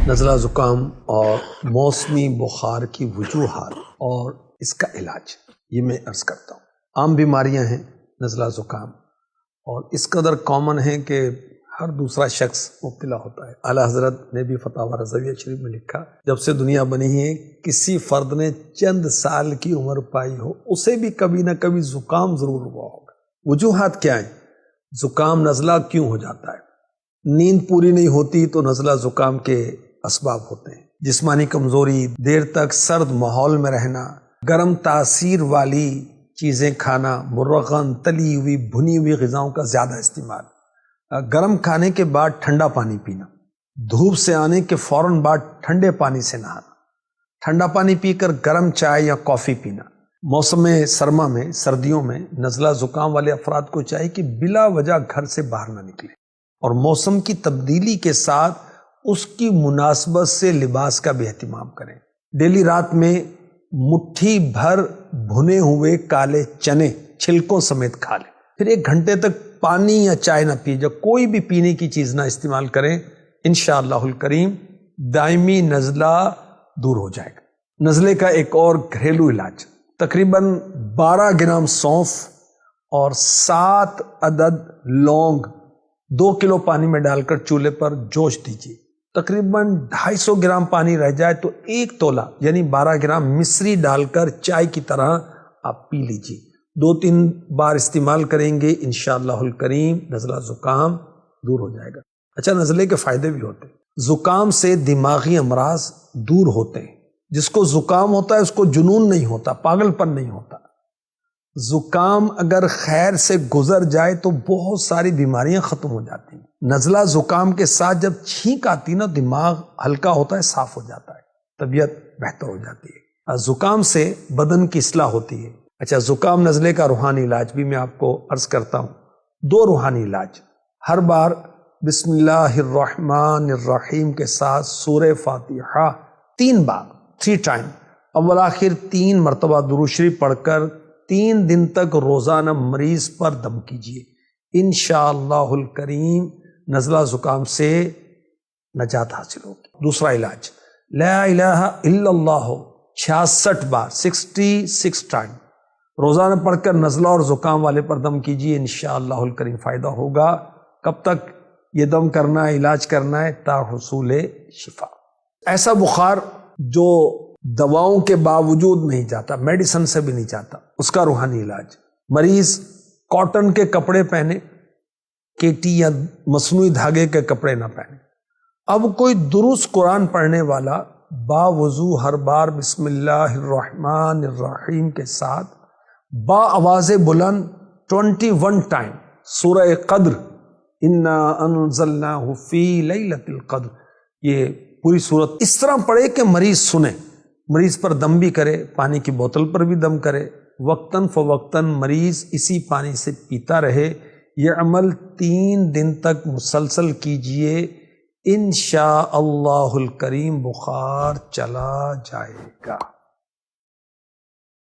نزلہ زکام اور موسمی بخار کی وجوہات اور اس کا علاج یہ میں عرض کرتا ہوں۔ عام بیماریاں ہیں نزلہ زکام، اور اس قدر کامن ہے کہ ہر دوسرا شخص مبتلا ہوتا ہے۔ اعلیٰ حضرت نے بھی فتاوی رضویہ شریف میں لکھا، جب سے دنیا بنی ہے کسی فرد نے چند سال کی عمر پائی ہو اسے بھی کبھی نہ کبھی زکام ضرور ہوا ہوگا۔ وجوہات کیا ہیں؟ زکام نزلہ کیوں ہو جاتا ہے؟ نیند پوری نہیں ہوتی تو نزلہ زکام کے اسباب ہوتے ہیں۔ جسمانی کمزوری، دیر تک سرد ماحول میں رہنا، گرم تاثیر والی چیزیں کھانا، مرغن، تلی ہوئی، بھنی ہوئی غذاؤں کا زیادہ استعمال، گرم کھانے کے بعد ٹھنڈا پانی پینا، دھوپ سے آنے کے فوراً بعد ٹھنڈے پانی سے نہانا، ٹھنڈا پانی پی کر گرم چائے یا کافی پینا۔ موسم سرما میں، سردیوں میں نزلہ زکام والے افراد کو چاہیے کہ بلا وجہ گھر سے باہر نہ نکلیں، اور موسم کی تبدیلی کے ساتھ اس کی مناسبت سے لباس کا بھی اہتمام کریں۔ ڈیلی رات میں مٹھی بھر بھنے ہوئے کالے چنے چھلکوں سمیت کھا لیں، پھر 1 گھنٹے تک پانی یا چائے نہ پیے، جب کوئی بھی پینے کی چیز نہ استعمال کریں، انشاءاللہ الکریم دائمی نزلہ دور ہو جائے گا۔ نزلے کا ایک اور گھریلو علاج، تقریباً 12 گرام سونف اور 7 عدد لونگ 2 کلو پانی میں ڈال کر چولہے پر جوش دیجیے۔ تقریباً 250 گرام پانی رہ جائے تو 1 تولہ یعنی 12 گرام مصری ڈال کر چائے کی طرح آپ پی لیجیے۔ 2-3 بار استعمال کریں گے انشاءاللہ الکریم نزلہ زکام دور ہو جائے گا۔ اچھا، نزلے کے فائدے بھی ہوتے ہیں۔ زکام سے دماغی امراض دور ہوتے ہیں۔ جس کو زکام ہوتا ہے اس کو جنون نہیں ہوتا، پاگل پن نہیں ہوتا۔ زکام اگر خیر سے گزر جائے تو بہت ساری بیماریاں ختم ہو جاتی ہیں۔ نزلہ زکام کے ساتھ جب چھینک آتی نا، دماغ ہلکا ہوتا ہے، صاف ہو جاتا ہے، طبیعت بہتر ہو جاتی ہے۔ زکام سے بدن کی اصلاح ہوتی ہے۔ اچھا، زکام نزلے کا روحانی علاج بھی میں آپ کو عرض کرتا ہوں۔ 2 روحانی علاج، ہر بار بسم اللہ الرحمن الرحیم کے ساتھ سورہ فاتحہ 3 بار 3 ٹائم اول آخر 3 مرتبہ درود شریف پڑھ کر 3 دن تک روزانہ مریض پر دم کیجیے، انشاءاللہ الکریم نزلہ زکام سے نجات حاصل ہوگی۔ دوسرا علاج، لا الہ الا اللہ 66 بار 66 ٹائم روزانہ پڑھ کر نزلہ اور زکام والے پر دم کیجیے، انشاءاللہ الکریم فائدہ ہوگا۔ کب تک یہ دم کرنا ہے، علاج کرنا ہے؟ تا حصول شفا۔ ایسا بخار جو دواؤں کے باوجود نہیں جاتا، میڈیسن سے بھی نہیں جاتا، اس کا روحانی علاج، مریض کاٹن کے کپڑے پہنے، کیٹی یا مصنوعی دھاگے کے کپڑے نہ پہنے۔ اب کوئی درست قرآن پڑھنے والا باوضو ہر بار بسم اللہ الرحمن الرحیم کے ساتھ با آواز بلند 21 ٹائم سورہ قدر انا انزلناہ فی لیلۃ القدر، یہ پوری صورت اس طرح پڑھے کہ مریض سنے، مریض پر دم بھی کرے، پانی کی بوتل پر بھی دم کرے، وقتاً فوقتاً مریض اسی پانی سے پیتا رہے۔ یہ عمل 3 دن تک مسلسل کیجئے، انشاءاللہ الکریم بخار چلا جائے گا۔